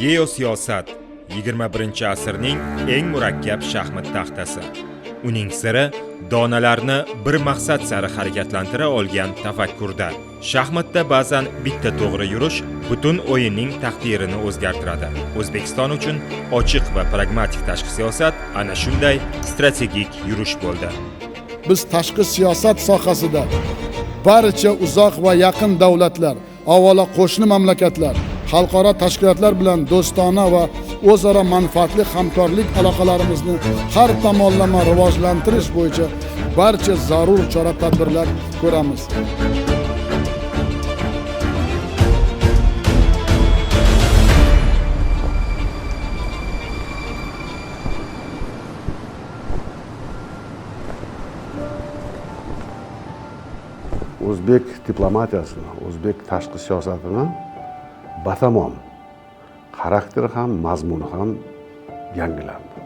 Geosiyosat 21-asrning eng murakkab shaxmat taxtasi. Uning siri donalarni bir maqsad sari harakatlantira olgan tafakkurda. Shaxmatda ba'zan bitta to'g'ri yurish butun o'yinning taqdirini o'zgartiradi. O'zbekiston uchun ochiq va pragmatik tashqi siyosat ana shunday strategik yurish bo'ldi. Biz tashqi siyosat sohasida barcha uzoq va yaqin davlatlar, avvalo qo'shni mamlakatlar, xalqaro tashkilotlar bilan do'stona va o'zaro manfaatli hamkorlik aloqalarimizni har tomonlama rivojlantirish bo'yicha barcha zarur chora-tadbirlar ko'ramiz. O'zbek diplomatiyasini, o'zbek tashqi siyosatini batamom xarakteri ham, mazmuni ham yangilandi.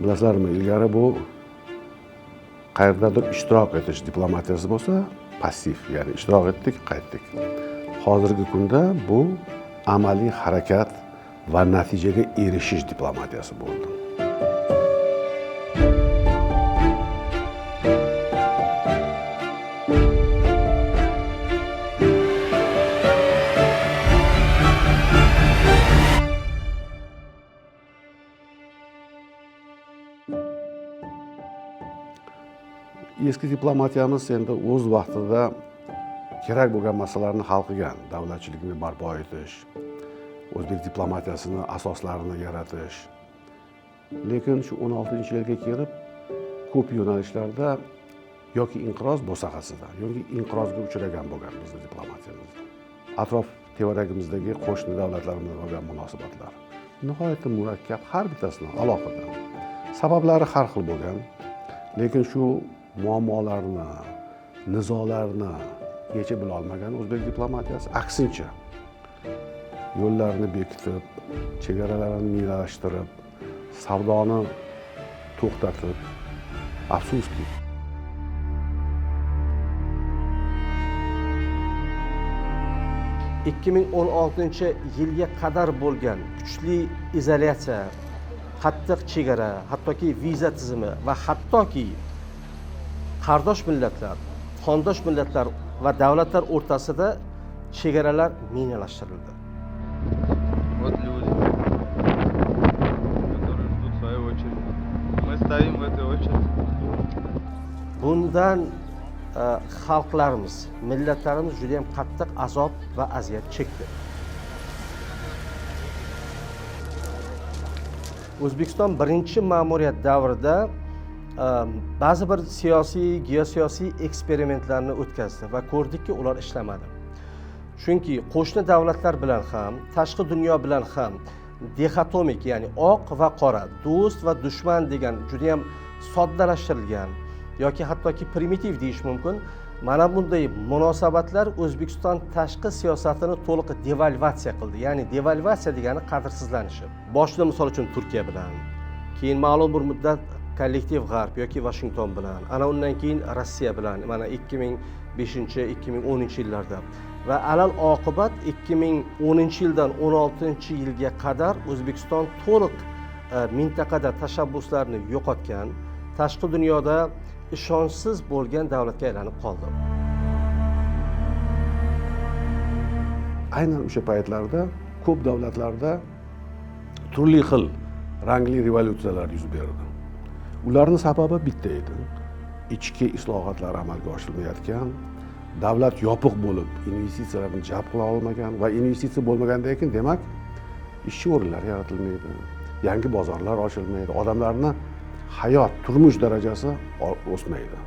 Bilasizlarmi, ilgari bu qayerdadir ishtirok etish diplomatiyasi bo'lsa, passiv, ya'ni ishtirok etdik, qaytdik. Hozirgi kunda bu amaliy harakat va natijaga erishish diplomatiyasi bo'ldi. Eski diplomatiyamiz endi o'z vaqtida kerak bo'lgan masalalarni hal qilgan, davlatchilikni barpo etish, o'zbek diplomatiyasini asoslarini yaratish. Lekin shu 16-yilga kelib ko'p yo'nalishlarda yoki inqiroz bo'sag'asida, yoki inqirozga uchragan bo'lgan bizning diplomatiyamizda. Atrof tevaragimizdagi qo'shni davlatlarimiz bo'lgan munosabatlar nihoyatda murakkab, har bittasidan alohida. Sabablari har xil bo'lgan, lekin shu muammolarni, nizolarni yechib bila olmagan o'zbek diplomatiyasi aksincha yo'llarni bekitib, chegaralarni minalashtirib, savdoni to'xtatib, afsuski 2016-yilga qadar bo'lgan kuchli izolyatsiya, qattiq chegara, hattoki viza tizimi va hattoki qardosh millatlar, qondosh millatlar va davlatlar o'rtasida chegaralar minalashtirildi. Вот люди, которые ждут свою очередь. Мы стоим в этой очереди. Bundan xalqlarimiz, millatlarimiz juda ham qattiq azob va aziyat chekdi. O'zbekiston birinchi ma'muriyat davrida ba'zi bir siyosiy, geosiyosiy eksperimentlarni o'tkazdi va ko'rdikki, ular ishlamadi. Chunki qo'shni davlatlar bilan ham, tashqi dunyo bilan ham dixotomik, ya'ni oq va qora, do'st va dushman degan juda ham soddalashtirilgan yoki hattoki primitiv deyish mumkin. Mana bunday munosabatlar O'zbekiston tashqi siyosatini to'liq devalvatsiya qildi. Ya'ni devalvatsiya degani qadrsizlanishi. Boshida misol uchun Turkiya bilan, keyin ma'lum bir muddat kollektiv g'arb yoki Washington bilan, ana undan keyin Rossiya bilan, mana 2005-2010-yillarda va alal oqibat 2010-yildan 16-yilga qadar O'zbekiston to'liq mintaqada tashabbuslarni yo'qotgan, tashqi dunyoda ishonchsiz bo'lgan davlatga aylanib qoldi. Aynan o'sha paytlarda ko'p davlatlarda turli xil rangli revolyutsiyalar yuz berdi. Ularning sababi bitta edi. Ichki islohotlar amalga oshirilmayotgan, davlat yopiq bo'lib, investitsiyalarni jalb qila olmagan va investitsiya bo'lmagandan keyin demak, ish o'rinlari yaratilmaydi, yangi bozorlar ochilmaydi, odamlarning hayot, turmush darajasi o'smaydi.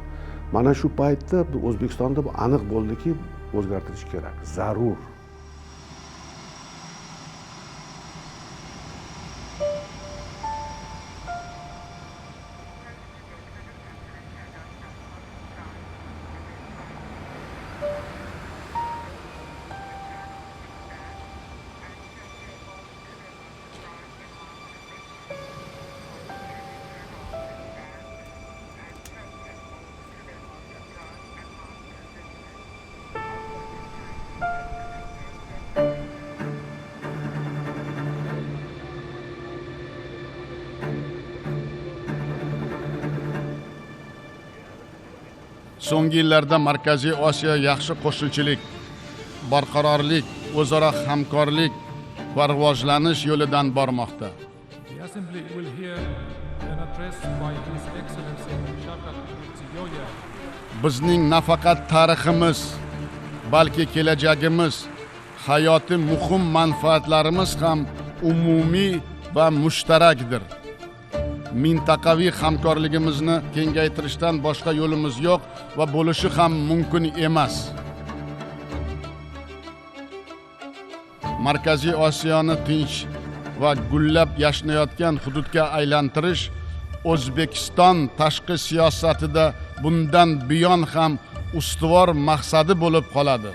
Mana shu paytda O'zbekistonda bu aniq bo'ldiki, o'zgartirish kerak, zarur. so'nggi yillarda Markaziy Osiyo yaxshi qo'shnichilik, barqarorlik, o'zaro hamkorlik va rivojlanish yo'lidan bormoqda. The Assembly will hear an address by His Excellency Shavkat Mirziyoyev. Bizning nafaqat tariximiz, balki kelajagimiz, hayoti muhim manfaatlarimiz ham umumiy va mushtarakdir. Mintaqaviy hamkorligimizni kengaytirishdan boshqa yo'limiz yo'q va bo'lishi ham mumkin emas. Markaziy Osiyoni tinch va gullab yashnayotgan hududga aylantirish O'zbekiston tashqi siyosatida bundan buyon ham ustuvor maqsadi bo'lib qoladi.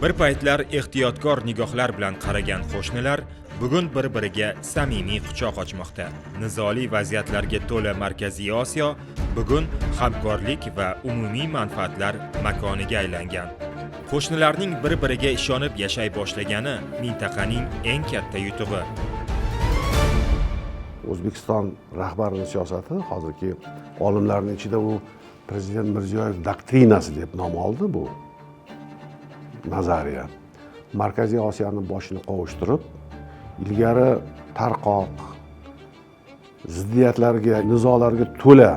Bir paytlar ehtiyotkor nigohlar bilan qaragan qo'shnilar bugun bir-biriga samimiy quchoq ochmoqda. Nizoli vaziyatlarga to'la Markaziy Osiyo bugun hamkorlik va umumiy manfaatlar makoniga aylangan. Qo'shnilarning bir-biriga ishonib yashay boshlagani mintaqaning eng katta yutug'i. O'zbekiston rahbarining siyosati hozirgi olimlarning ichida u prezident Mirziyoyev doktrinasi deb nom oldi bu nazariya. Markaziy Osiyoning boshini qovushtirib, ilgari tarqoq, ziddiyatlarga, nizolarga to'la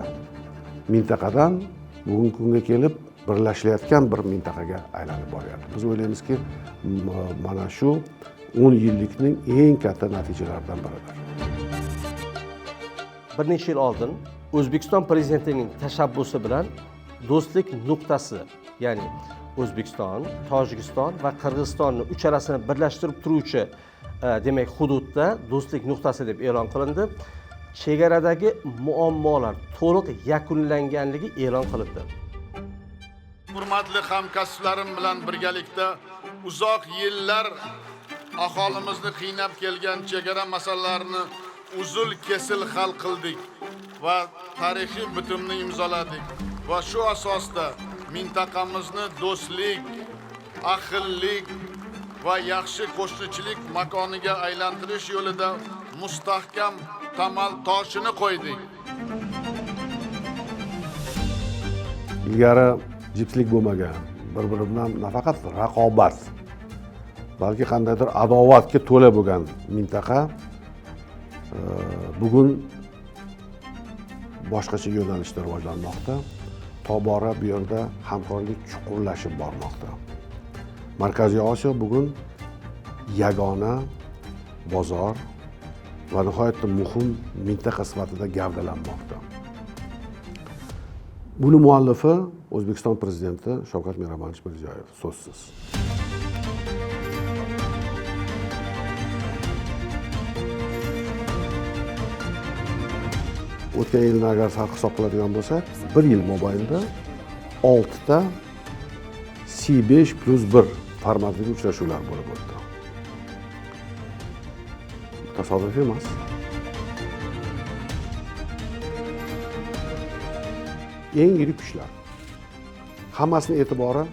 mintaqadan bugungi kunga kelib birlashilayotgan bir mintaqaga aylanib boryapti. Biz o'ylaymizki, mana shu 10 yillikning eng katta natijalaridan biridir. Bir necha yil oldin O'zbekiston prezidentining tashabbusi bilan do'stlik nuqtasi, ya'ni O'zbekiston, Tojikiston va Qirg'izistonni uchalasini birlashtirib turuvchi demak hududda do'stlik nuqtasi deb e'lon qilindi. Chegaradagi muammolar to'liq yakunlanganligi e'lon qilindi. Hurmatli hamkasblarim bilan birgalikda uzoq yillar aholimizni qiynab kelgan chegara masalalarini uzul kesil hal qildik va tarixiy bitimni imzoladik va shu asosda mintaqamizni do'stlik, ahillik va yaxshi qo'shnichilik makoniga aylantirish yo'lida mustahkam tamal toshini qo'ydik. Ilgari jipslik bo'lmagan, bir-biri bilan nafaqat raqobat, balki qandaydir adovatga to'la bo'lgan mintaqa bugun boshqacha yo'nalishda rivojlanmoqda. Tobora bu yerda hamkorlik chuqurlashib bormoqda. Markaziy Osiyo bugun yagona bozor va nihoyatda muhim mintaqa sifatida gavdalanmoqda. Buni muallifi O'zbekiston prezidenti Shavkat Mirziyoyev so'zsiz. O'tgan yilni agar hisob qiladigan bo'lsak, 1 yil mobaynida 6 ta C5+1 formatidagi uchrashuvlar bo'lib o'tdi. Tasodifiy emas. Eng yirik kuchlar. Hammasining e'tibori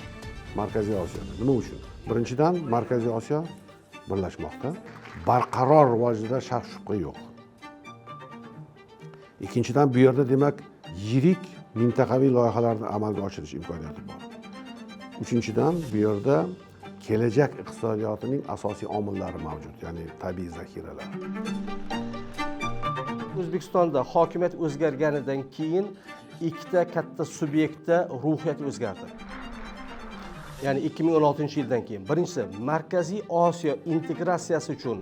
Markaziy Osiyoda. Nima uchun? Birinchidan, Markaziy Osiyo birlashmoqda. Barqaror rivojida shak shubha yo'q. Ikkinchidan, bu yerda demak yirik mintaqaviy loyihalarni amalga oshirish imkoniyati bor. Uchinchidan, bu yerda kelajak iqtisodiyotining asosiy omillari mavjud, ya'ni tabiiy zaxiralar. O'zbekistonda hokimiyat o'zgarganidan keyin ikkita katta subyektda ruhiyat o'zgardi. Ya'ni 2016-yildan keyin. Birinchisi, Markaziy Osiyo integratsiyasi uchun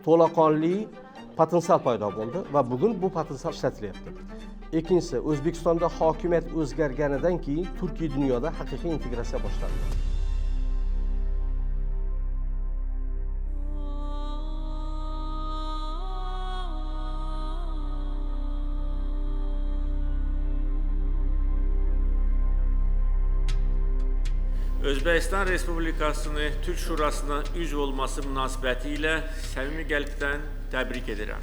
to'laqonli potensial paydo bo'ldi va bugun bu potensial ishlatilyapti. Ikkinchisi, O'zbekistonda hokimiyat o'zgarganidan keyin Turkiy dunyoda haqiqiy integratsiya boshlandi. Özbekistan Respublikasını Türk Şurasına üzv olması münasibətilə səmimi qəlbdən təbrik edirəm.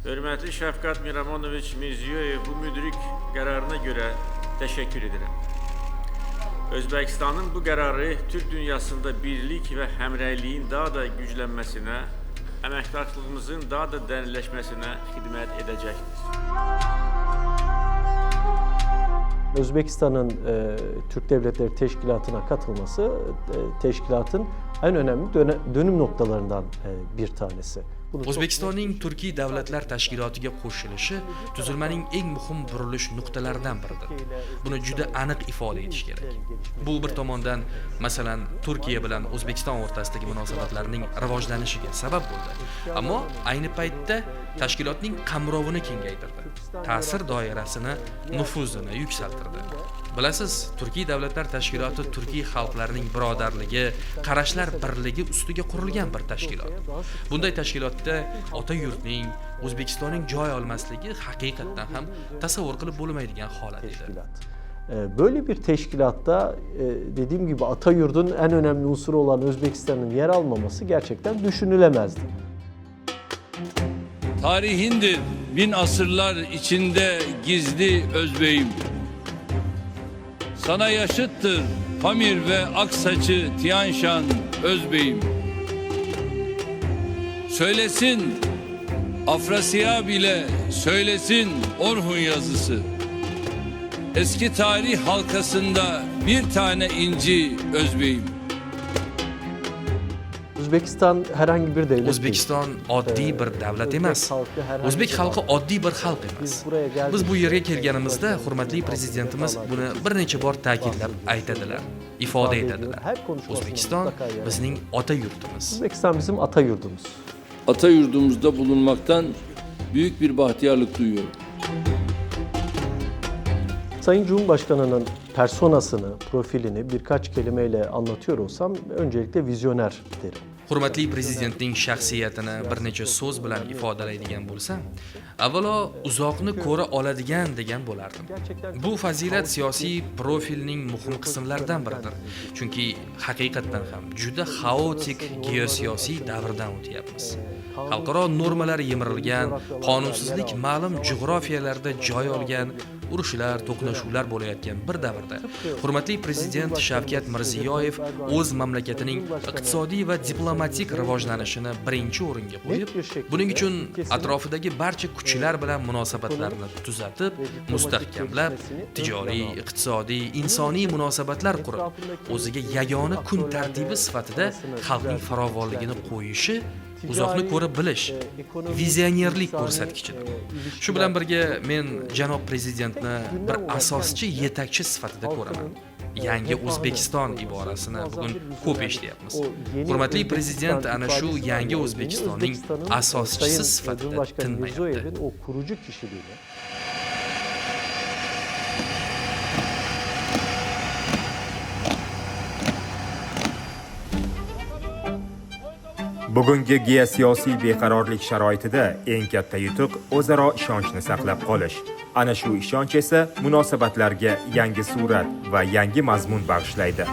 Hörmətli Şəfqat Miramonoviç Mirziyoyev bu müdrik qərarına görə təşəkkür edirəm. Özbekistanın bu qərarı Türk dünyasında birlik və həmrəyliyin daha da güclənməsinə, əməkdaşlığımızın daha da dərinləşməsinə xidmət edəcəkdir. Özbekistan'ın Türk Devletleri Teşkilatı'na katılması teşkilatın en önemli dönüm noktalarından bir tanesi. O'zbekistonning Turkiy davlatlar tashkilotiga qo'shilishi tuzilmaning eng muhim burilish nuqtalaridan biridir. Buni juda aniq ifoda etish kerak. Bu bir tomondan, masalan, Turkiya bilan O'zbekiston o'rtasidagi munosabatlarning rivojlanishiga sabab bo'ldi. Ammo ayni paytda tashkilotning qamrovini kengaytirdi. Ta'sir doirasini, nufuzini yuksaltirdi. Bilasiz, Turkiy davlatlar tashkiloti turkiy xalqlarining birodarligi, qarashlar birligi ustiga qurilgan bir tashkilot. Bunday tashkilotda ota yurtning, O'zbekistonning joy olmasligi haqiqatan ham tasavvur qilib bo'lmaydigan holat edi. Böyle bir teşkilatta dediğim gibi ata yurdun en önemli unsuru olan Özbekistan'ın yer almaması gerçekten düşünülemezdi. Tarihindir bin asırlar içinde gizli özbeyim. Sana yaşıttır Pamir ve Aksaç'ı Tian Shan Özbeyim. Söylesin Afrasiyab ile söylesin Orhun yazısı. Eski tarih halkasında bir tane inci Özbeyim. O'zbekiston herhangi bir devlet. O'zbekiston oddiy bir davlat emas. O'zbek xalqi oddiy bir xalq emas. Biz bu yerga kelganimizda hurmatli prezidentimiz buni bir necha bor ta'kidlab aytadilar, ifoda etadilar. O'zbekiston bizning ota yurtimiz. O'zbekiston bizim ata yurdumuz. Ata yurdumuzda bulunmaktan büyük bir bahtiyarlık duyuyorum. Sayın Cumhurbaşkanı'nın personasını, profilini birkaç kelimeyle anlatıyor olsam öncelikle vizyoner derim. Hurmatli prezidentning shaxsiyatini bir necha so'z bilan ifodalaydigan bo'lsam, avvalo uzoqni ko'ra oladigan degan bo'lardim. Bu fazilat siyosiy profilning muhim qismlaridan biridir. Chunki haqiqatan ham juda xaotik geosiyosiy davrdan o'tyapmiz. Xalqaro normalar yemirilgan, qonunsizlik ma'lum jug'rofiyalarda joy olgan, urushlar, to'qnashuvlar bo'layotgan bir davrda hurmatli prezident Shavkat Mirziyoyev o'z mamlakatining iqtisodiy va diplomatik rivojlanishini birinchi o'ringa qo'yib, buning uchun atrofidagi barcha kuchlar bilan munosabatlarni tuzatib, mustahkamlab, tijoriy, iqtisodiy, insoniy munosabatlar qurib, o'ziga yagona kun tartibi sifatida xalqning farovonligini qo'yishi uzoqni ko'rib bilish, vizionerlik ko'rsatkichidir. Shu bilan birga men janob prezidentni bir asoschi yetakchi sifatida ko'raman. Yangi O'zbekiston iborasini bugun ko'p eshityapmiz. Hurmatli prezident ana shu yangi O'zbekistonning asoschisi sifatida tinmayapti. O kurucu kişiliğiyle Bugungi geosiyosiy beqarorlik sharoitida eng katta yutuq o'zaro ishonchni saqlab qolish. Ana shu ishonch esa munosabatlarga yangi surat va yangi mazmun bag'ishlaydi.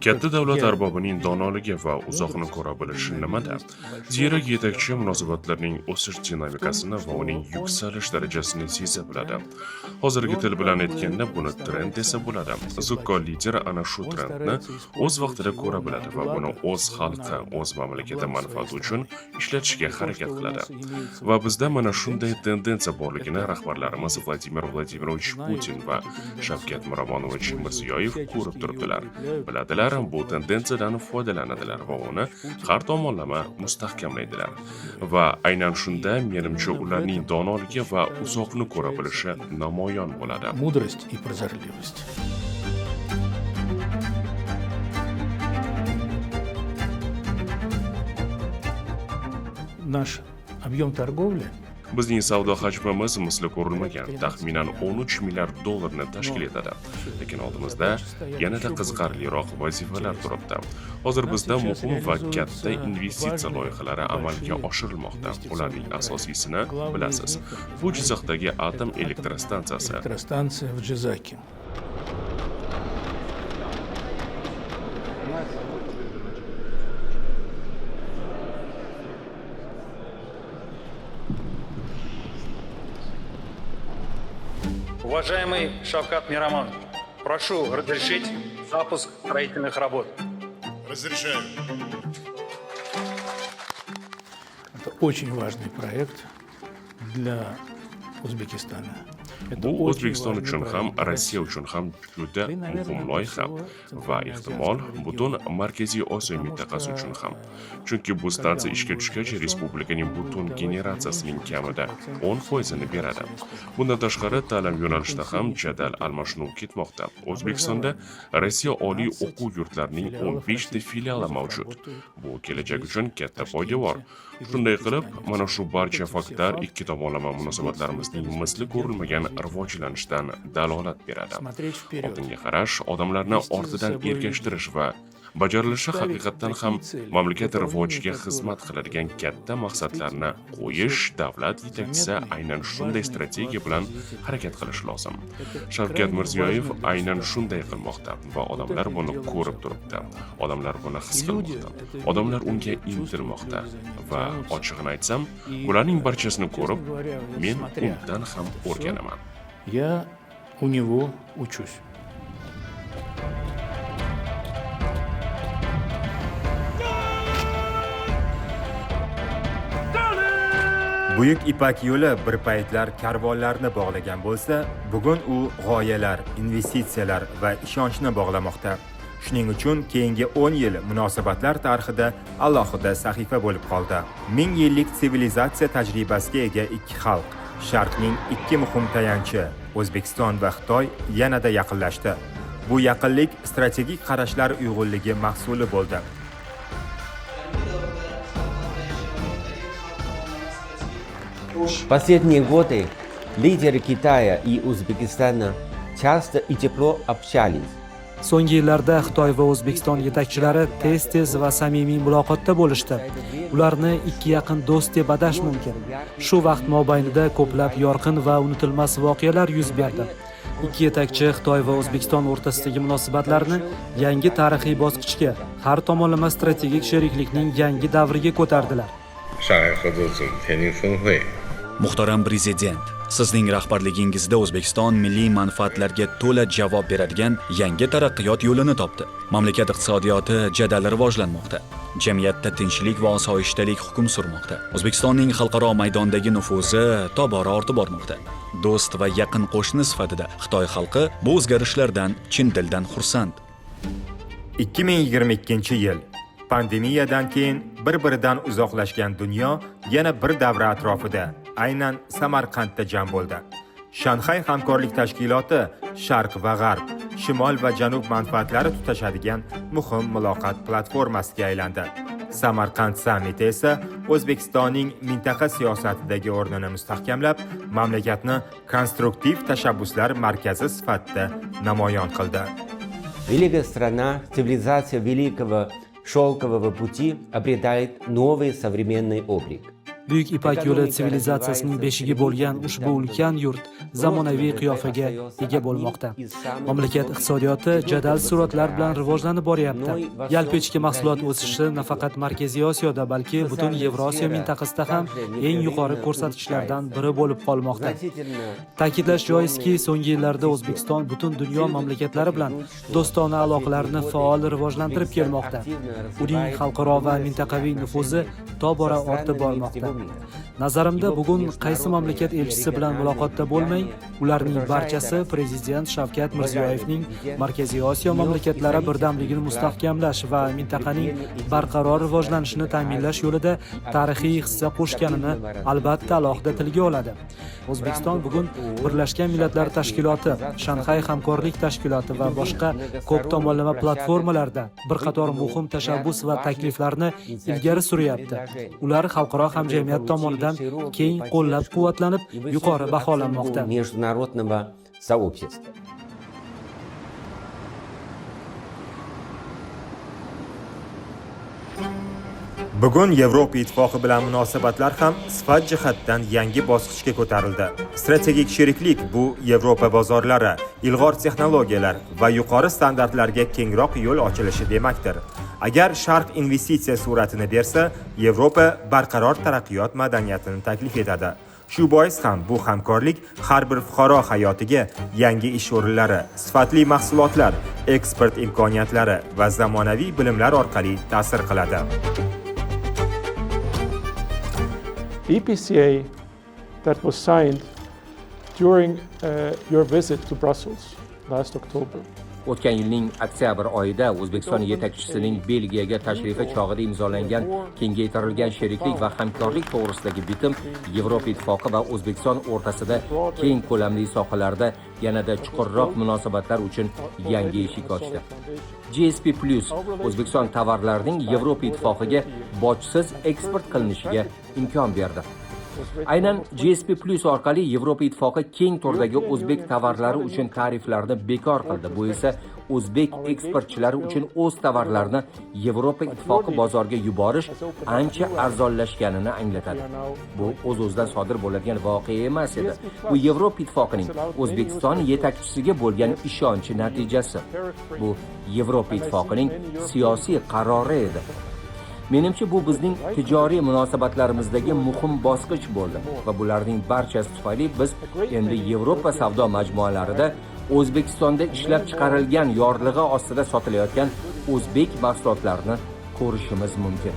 Katta davlat arbobining donoligi va uzoqni ko'ra bilishi nimada? Zero yetakchi munosabatlarning o'sish dinamikasini va uning yuksalish darajasini seza biladi. Hozirgi til bilan aytganda buni trend desa bo'ladi. Zukko lider ana shu trendni o'z vaqtida ko'ra biladi va buni o'z xalqi, o'z mamlakati manfaati uchun ishlatishga harakat qiladi. Va bizda mana shunday tendensiya borligini rahbarlarimiz Vladimir Vladimirovich Putin va Shavkat Miromonovich Mirziyoyev ko'rib turibdilar. Biladilar, bu tendensiyadan foydalanadilar va uni har tomonlama mustahkamlaydilar. Va aynan shunda menimcha ularning donoligi va uzoqni ko'ra bilishi namoyon bo'ladi. Mudrost и прозорливость. Наш объем торговли Bizning savdo hajmimiz misli ko'rilmagan, taxminan 13 milliard dollarni tashkil etadi. Lekin oldimizda yanada qiziqarliroq vazifalar turibdi. Hozir bizda muhim va katta investitsiya loyihalari amalga oshirilmoqda. Ularning asosiysini bilasiz. Bu Jizzaxdagi atom elektrostansiyasi. Электростанция в Джизаке. Уважаемый Шавкат Миромонович, прошу разрешить запуск строительных работ. Разрешаю. Это очень важный проект для O'zbekistona. Bu O'zbekiston uchun ham, Rossiya uchun ham juda muhim loyiha va ehtimol butun Markaziy Osiyo mintaqasi uchun ham. Chunki bu stansiya ishga tushgach, respublikaning butun generatsiyasining kamida 10%ni beradi. Bundan tashqari, ta'lim yo'nalishida ham jadal almashinuv ketmoqda. O'zbekistonda Rossiya oliy o'quv yurtlarining 15 ta filiali mavjud. Bu kelajak uchun katta poydevor. Shunday qilib, mana shu barcha faktlar ikki tomonlama munosabatlarimizning misli ko'rilmagan rivojlanishidan dalolat beradi. Oldinga qarash, odamlarni ortidan ergashtirish va bajarilishi haqiqatdan ham mamlakat rivojiga xizmat qiladigan katta maqsadlarni qo'yish davlat yetakchisi aynan shunday strategiya bilan harakat qilishi lozim. Shavkat Mirziyoyev aynan shunday qilmoqda va odamlar buni ko'rib turibdi. Odamlar buni his qilmoqda. Odamlar unga intilmoqda va ochig'ini aytsam, bularning barchasini ko'rib, men undan ham o'rganaman. Я у него учусь. Buyuk Ipak yo'li bir paytlar karvonlarni bog'lagan bo'lsa, bugun u g'oyalar, investitsiyalar va ishonchni bog'lamoqda. Shuning uchun keyingi 10 yil munosabatlar tarixida alohida sahifa bo'lib qoldi. 1000 yillik sivilizatsiya tajribasiga ega ikki xalq, Sharqning ikki muhim tayanchi, O'zbekiston va Xitoy yanada yaqinlashdi. Bu yaqinlik strategik qarashlar uyg'unligi mahsuli bo'ldi. В последние годы лидеры Китая и Узбекистана часто и тепло общались. So'nggi yillarda Xitoy va O'zbekiston yetakchilari tez-tez va samimiy muloqotda bo'lishdi. Ularni ikki yaqin do'st deb atash mumkin. Shu vaqt mobaynida ko'plab yorqin va unutilmas voqealar yuz berdi. Ikki yetakchi Xitoy va O'zbekiston o'rtasidagi munosabatlarni yangi tarixiy bosqichga, har tomonlama strategik sheriklikning yangi davriga ko'tardilar. Muhtaram Prezident, sizning rahbarligingizda O'zbekiston milliy manfaatlarga to'la javob beradigan yangi taraqqiyot yo'lini topdi. Mamlakat iqtisodiyoti jadal rivojlanmoqda. Jamiyatda tinchlik va osoyishtalik hukm surmoqda. O'zbekistonning xalqaro maydondagi nufuzi tobora ortib bormoqda. Do'st va yaqin qo'shni sifatida Xitoy xalqi bu o'zgarishlardan chin dildan xursand. 2022-yil pandemiyadan keyin bir-biridan uzoqlashgan dunyo yana bir davra atrofida, aynan Samarqandda jam bo'ldi. Shanxay hamkorlik tashkiloti Sharq va G'arb, Shimol va Janub manfaatlari tutashadigan muhim muloqot platformasiga aylandi. Samarqand sammiti esa O'zbekistonning mintaqa siyosatidagi o'rnini mustahkamlab, mamlakatni konstruktiv tashabbuslar markazi sifatida namoyon qildi. Великая страна, цивилизация великого шелкового пути обретает новый современный облик. Buyuk Ipak yo'li sivilizatsiyasining beshigi bo'lgan ushbu ulkan yurt zamonaviy qiyofaga ega bo'lmoqda. Mamlakat iqtisodiyoti jadal sur'atlar bilan rivojlanib boryapti. Yalpi ichki mahsulot o'sishi nafaqat Markaziy Osiyoda, balki butun Yevrosiyo mintaqasida ham eng yuqori ko'rsatkichlardan biri bo'lib qolmoqda. Ta'kidlash joizki, so'nggi yillarda O'zbekiston butun dunyo mamlakatlari bilan do'stona aloqalarni faol rivojlantirib kelmoqda. Uning xalqaro va mintaqaviy nufuzi tobora ortib bormoqda. Nazarimda bugun qaysi mamlakat elchisi bilan muloqotda bo'lmang, ularning barchasi Prezident Shavkat Mirziyoyevning Markaziy Osiyo mamlakatlari birdamligini mustahkamlash va mintaqaning barqaror rivojlanishini ta'minlash yo'lida tarixiy hissa qo'shganini albatta alohida tilga oladi. O'zbekiston bugun Birlashgan Millatlar Tashkiloti, Shanxay hamkorlik tashkiloti va boshqa ko'p tomonlama platformalarda bir qator muhim tashabbus va takliflarni ilgari suryapti. Ular xalqaro hamjamiyat tomonidan keng qo'llab-quvvatlanib, yuqori baholanmoqda. Международного сообщества. Bugun Yevropa ittifoqi bilan munosabatlar ham sifat jihatdan yangi bosqichga ko'tarildi. Strategik sheriklik bu Yevropa bozorlari, ilg'or texnologiyalar va yuqori standartlarga kengroq yo'l ochilishi demakdir. Agar Sharq investitsiya suratini bersa, Yevropa barqaror taraqqiyot madaniyatini taklif etadi. Shu bois ham bu hamkorlik har bir fuqaro hayotiga yangi ish o'rinlari, sifatli mahsulotlar, eksport imkoniyatlari va zamonaviy bilimlar orqali ta'sir qiladi. EPCA that was signed During your visit to Brussels last October, O'tgan yilning oktyabr oyida O'zbekiston yetakchisining Belgiyaga tashrifi chog'ida imzolangan kengaytirilgan sheriklik va hamkorlik to'g'risidagi bitim Yevropa Ittifoqi va O'zbekiston o'rtasida keng ko'lamli sohalarda yanada chuqurroq munosabatlar uchun yangi eshik ochdi. GSP+ O'zbekiston tovarlarining Yevropa Ittifoqiga bojsiz eksport qilinishiga imkon berdi. Aynan GSP+ orqali Yevropa Ittifoqi keng turdagi o'zbek tovarlari uchun tariflarni bekor qildi. Bu esa o'zbek eksportchilari uchun o'z tovarlarini Yevropa Ittifoqi bozoriga yuborish ancha arzonlashganini anglatadi. Bu o'z-o'zidan sodir bo'ladigan voqea emas edi. Bu Yevropa Ittifoqining O'zbekiston yetakchisiga bo'lgan ishonchi natijasi. Bu Yevropa Ittifoqining siyosiy qarori edi. Menimcha bu bizning tijoriy munosabatlarimizdagi muhim bosqich bo'ldi va bularning barchasi tufayli biz endi Yevropa savdo majmualarida O'zbekistonda ishlab chiqarilgan yorlig'i ostida sotilayotgan o'zbek mahsulotlarini ko'rishimiz mumkin.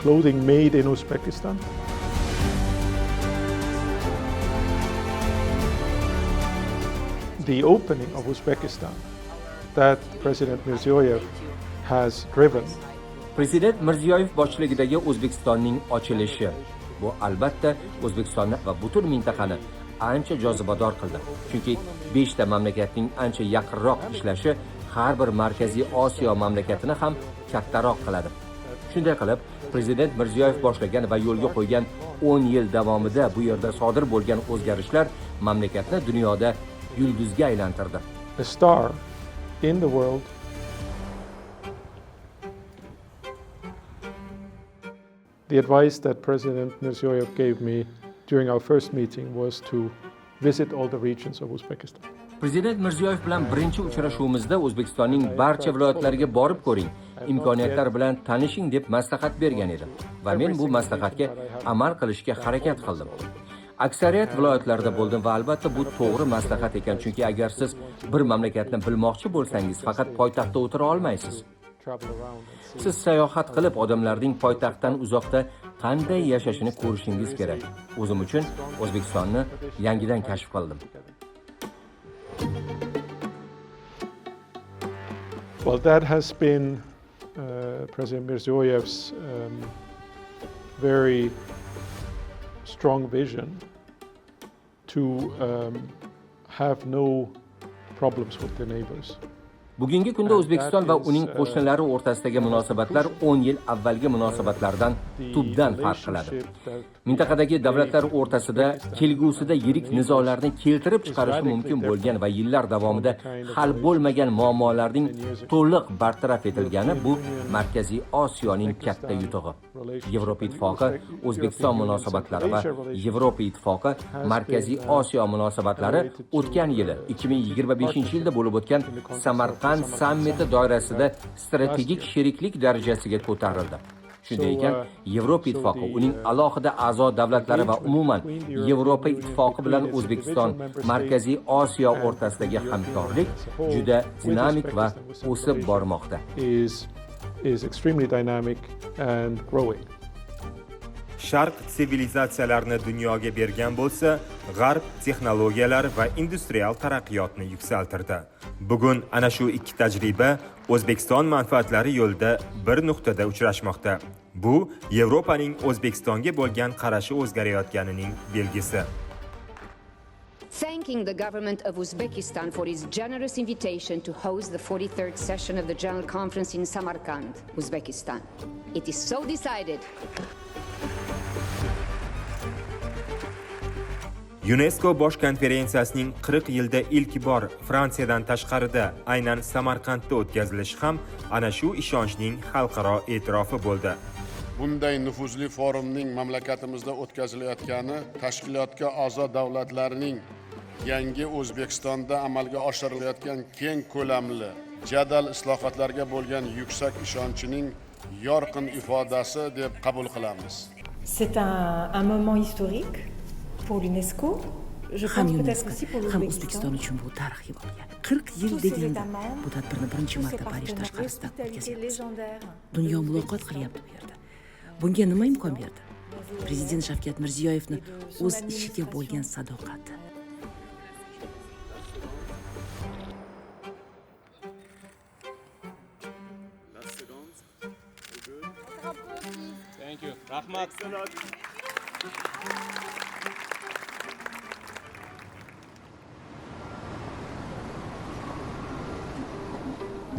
Clothing made in Uzbekistan. The opening of Uzbekistan that President Mirziyoyev has driven. Prezident Mirziyoyev boshchiligidagi O'zbekistonning ochilishi bu albatta O'zbekistonni va butun mintaqani ancha jozibador qildi. Chunki 5 ta mamlakatning ancha yaqinroq ishlashi har bir Markaziy Osiyo mamlakatini ham kattaroq qiladi. Shunday qilib, Prezident Mirziyoyev boshlagan va yo'lga qo'ygan 10 yil davomida bu yerda sodir bo'lgan o'zgarishlar mamlakatni dunyoda yulduzga aylantirdi. A star in the world. The advice that President Mirziyoyev gave me during our first meeting was to visit all the regions of Uzbekistan. Prezident Mirziyoyev bilan birinchi uchrashuvimizda O'zbekistonning barcha viloyatlariga borib ko'ring, imkoniyatlar bilan tanishing deb maslahat bergan edim va men bu maslahatga amal qilishga harakat qildim. Aksariyat viloyatlarda bo'ldim va albatta bu to'g'ri maslahat ekan, chunki agar siz bir mamlakatni bilmoqchi bo'lsangiz, faqat poytaxtda o'tira olmaysiz. Siz sayohat qilib odamlarning poytaxtdan uzoqda qanday yashashini ko'rishingiz kerak. O'zim uchun O'zbekistonni yangidan kashf qildim. Well, that has been President Mirziyoyev's very strong vision to have no problems with the neighbors. Bugungi kunda O'zbekiston va uning qo'shnilari o'rtasidagi munosabatlar 10 yil avvalgi munosabatlardan tubdan farq qiladi. Mintaqadagi davlatlar o'rtasida kelgusida yirik nizolarni keltirib chiqarishi mumkin bo'lgan va yillar davomida hal bo'lmagan muammolarning to'liq bartaraf etilgani bu Markaziy Osiyoning katta yutug'i. Yevropa Ittifoqi O'zbekiston munosabatlari va Yevropa Ittifoqi Markaziy Osiyo munosabatlari o'tgan yili 2025-yilda bo'lib o'tgan Samarqand sammiti doirasida strategik sheriklik darajasiga ko'tarildi. Shunday ekan, Yevropa Ittifoqi, uning alohida a'zo davlatlari va umuman Yevropa Ittifoqi bilan O'zbekiston Markaziy Osiyo o'rtasidagi hamkorlik juda dinamik va o'sib bormoqda. Is extremely dynamic and growing. Sharq sivilizatsiyalarini dunyoga bergan bo'lsa, G'arb texnologiyalar va industrial taraqqiyotni yuksaltirdi. Bugun ana shu ikki tajriba O'zbekiston manfaatlari yo'lida bir nuqtada uchrashmoqda. Bu Yevropaning O'zbekistonga bo'lgan qarashi o'zgarayotganining belgisi. Thanking the government of Uzbekistan for its generous invitation to host the 43rd session of the General Conference in Samarkand, Uzbekistan. It is so decided. UNESCO bosh konferensiyasining 40 yilda ilk bor Fransiyadan tashqarida aynan Samarqandda o'tkazilishi ham ana shu ishonchning xalqaro e'tirofi bo'ldi. Bunday nufuzli forumning mamlakatimizda o'tkazilayotgani tashkilotga a'zo davlatlarning yangi O'zbekistonda amalga oshirilayotgan keng ko'lamli jadal islohotlarga bo'lgan yuksak ishonchining yorqin ifodasi deb qabul qilamiz. C'est un moment historique pour l'UNESCO. Ham O'zbekiston uchun bu tarixiy voqea. 40 yil deganda bu tadbirni birinchi marta Parij tashqarisida o'tkazamiz. Dunyo muloqot qilyapti bu yerda. Bunga nima imkon berdi? Prezident Shavkat Mirziyoyevning o'z ishiga bo'lgan sadoqati, Thank you. Rahmat.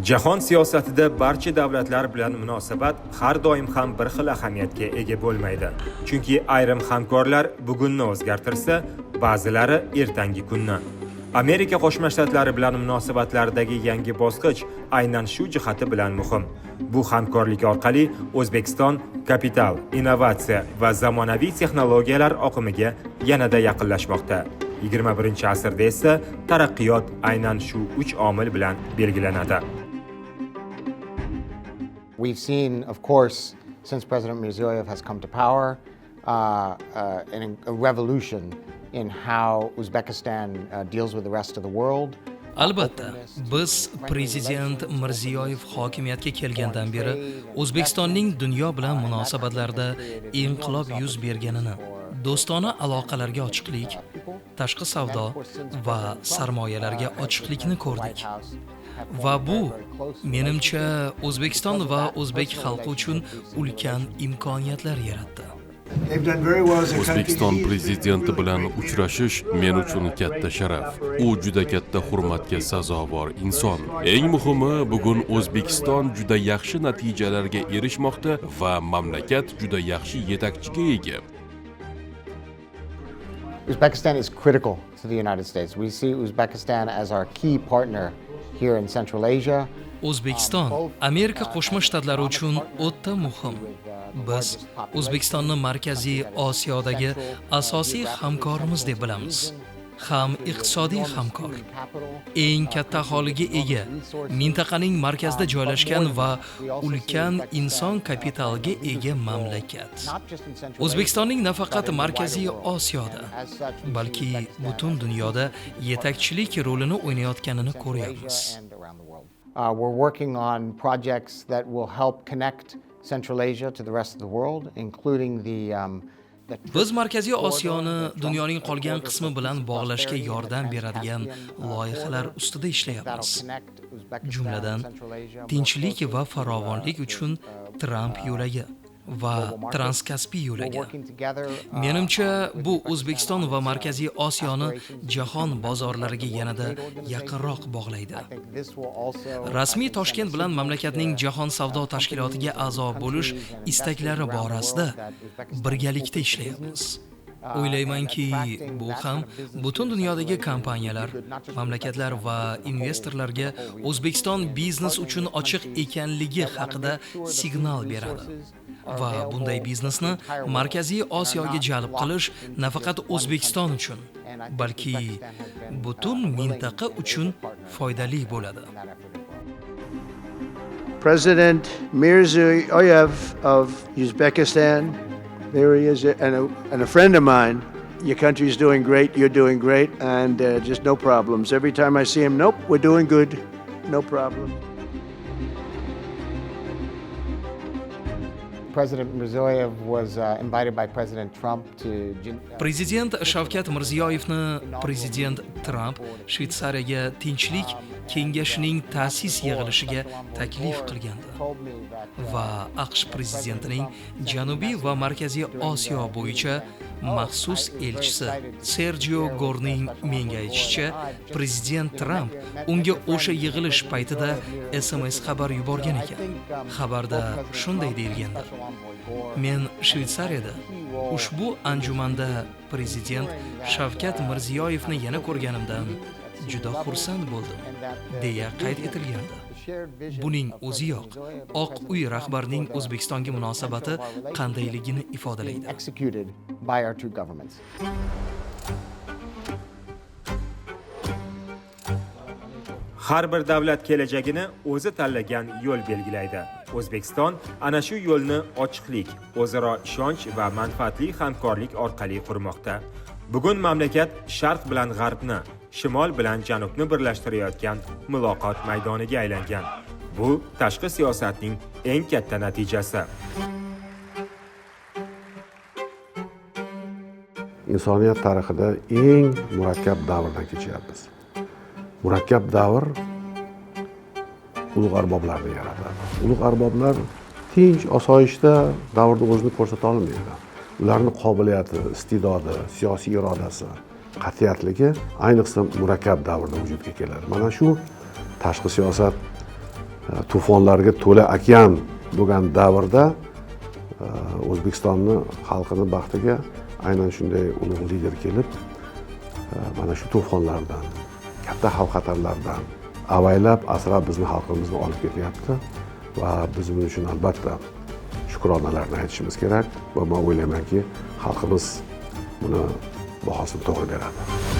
Jahon siyosatida barcha davlatlar bilan munosabat har doim ham bir xil ahamiyatga ega bo'lmaydi. Chunki ayrim hamkorlar bugunni o'zgartirsa, ba'zilari ertangi kunni. Amerika Qo'shma Shtatlari bilan munosabatlardagi yangi bosqich aynan shu jihati bilan muhim. Bu hamkorlik orqali O'zbekiston kapital, innovatsiya va zamonaviy texnologiyalar oqimiga yanada yaqinlashmoqda. 21-asrda esa taraqqiyot aynan shu 3 omil bilan belgilanadi. We've seen, of course, since President Mirziyoyev has come to power, a revolution in how Uzbekistan deals with the rest of the world. Albatta, biz prezident Mirziyoyev hokimiyatga kelgandan beri O'zbekistonning dunyo bilan munosabatlarda inqilob yuz berganini, do'stona aloqalarga ochiqlik, tashqi savdo va sarmoyalarga ochiqlikni ko'rdik. Va bu, menimcha, O'zbekiston va o'zbek xalqi uchun ulkan imkoniyatlar yaratdi. O'zbekiston prezidenti bilan uchrashish men uchun katta sharaf. U juda katta hurmatga sazovor inson. Eng muhimi, bugun O'zbekiston juda yaxshi natijalarga erishmoqda va mamlakat juda yaxshi yetakchiga ega. Uzbekistan is critical to the United States. We see Uzbekistan as our key partner here in Central Asia. O'zbekiston Amerika Qo'shma Shtatlari uchun o'ta muhim. Biz O'zbekistonni Markaziy Osiyodagi asosiy hamkorimiz deb bilamiz. Ham iqtisodiy hamkor, eng katta aholiga ega, mintaqaning markazida joylashgan va ulkan inson kapitaliga ega mamlakat. O'zbekistonning nafaqat Markaziy Osiyoda, balki butun dunyoda yetakchilik rolini o'ynayotganini ko'ryapmiz. We're working on projects that will help connect Central Asia to the rest of the world, including Biz Markaziy Osiyoni dunyoning qolgan qismi bilan bog'lashga yordam beradigan loyihalar ustida ishlayapmiz. Jumladan, tinchlik va farovonlik uchun Tramp yo'lagi va Transkaspiy yo'lagi. Menimcha, bu O'zbekiston va Markaziy Osiyoni jahon bozorlariga yanada yaqinroq bog'laydi. Rasmiy Toshkent bilan mamlakatning Jahon savdo tashkilotiga a'zo bo'lish istaklari borasida birgalikda ishlayapmiz. O'ylaymanki, bu ham butun dunyodagi kompaniyalar, mamlakatlar va investorlarga O'zbekiston biznes uchun ochiq ekanligi haqida signal beradi. Va bunday biznesni Markaziy Osiyoga jalb qilish nafaqat O'zbekiston uchun, balki butun mintaqa uchun foydali bo'ladi. President Mirziyoyev of Uzbekistan, there he is, and a friend of mine. Your country is doing great, you're doing great, and just no problems. Every time I see him, nope, we're doing good, no problem. President Mirziyoyev was invited by President Trump to Prezident Shavkat Mirziyoyevni Prezident Trump Shveysariyaga tinchlik kengashining ta'sis yig'ilishiga taklif qilgandi. Va AQSh prezidentining Janubiy va Markaziy Osiyo bo'yicha maxsus elchisi Sergio Gorning menga aytishicha, Prezident Trump unga o'sha yig'ilish paytida SMS xabar yuborgan ekan. Xabarda shunday deyilgandi: Men Shveysariyada ushbu anjumanda Prezident Shavkat Mirziyoyevni yana ko'rganimdan juda xursand bo'ldim, deya qayd etilgandi. Buning o'ziyoq Oq uy rahbarining O'zbekistonga munosabati qandayligini ifodalaydi. Har bir davlat kelajagini o'zi tanlagan yo'l belgilaydi. O'zbekiston ana shu yo'lni ochiqlik, o'zaro ishonch va manfaatli hamkorlik orqali qurmoqda. Bugun mamlakat Sharq bilan G'arbni, Shimol bilan Janubni birlashtirayotgan muloqot maydoniga aylangan. Bu tashqi siyosatning eng katta natijasi. Insoniyat tarixida eng murakkab davrdan kechyapmiz. Murakkab davr ulug' arboblarni yaratadi. Ulug' arboblar tinch osoyishta davrda o'zini ko'rsata olmaydi. Ularning qobiliyati, iste'dodi, siyosiy irodasi, qat'iyatligi ayniqsa murakkab davrda vujudga keladi. Mana shu tashqi siyosat tufonlarga to'la okean bo'lgan davrda O'zbekistonni xalqini baxtiga aynan shunday ulug' lider kelib, mana shu to'fonlardan, katta xavf xatarlardan avaylab, asrab bizni xalqimizni olib ketyapti va biz buning uchun albatta shukronalarni aytishimiz kerak va men o'ylaymanki, xalqimiz buni bahosini to'g'ri beradi.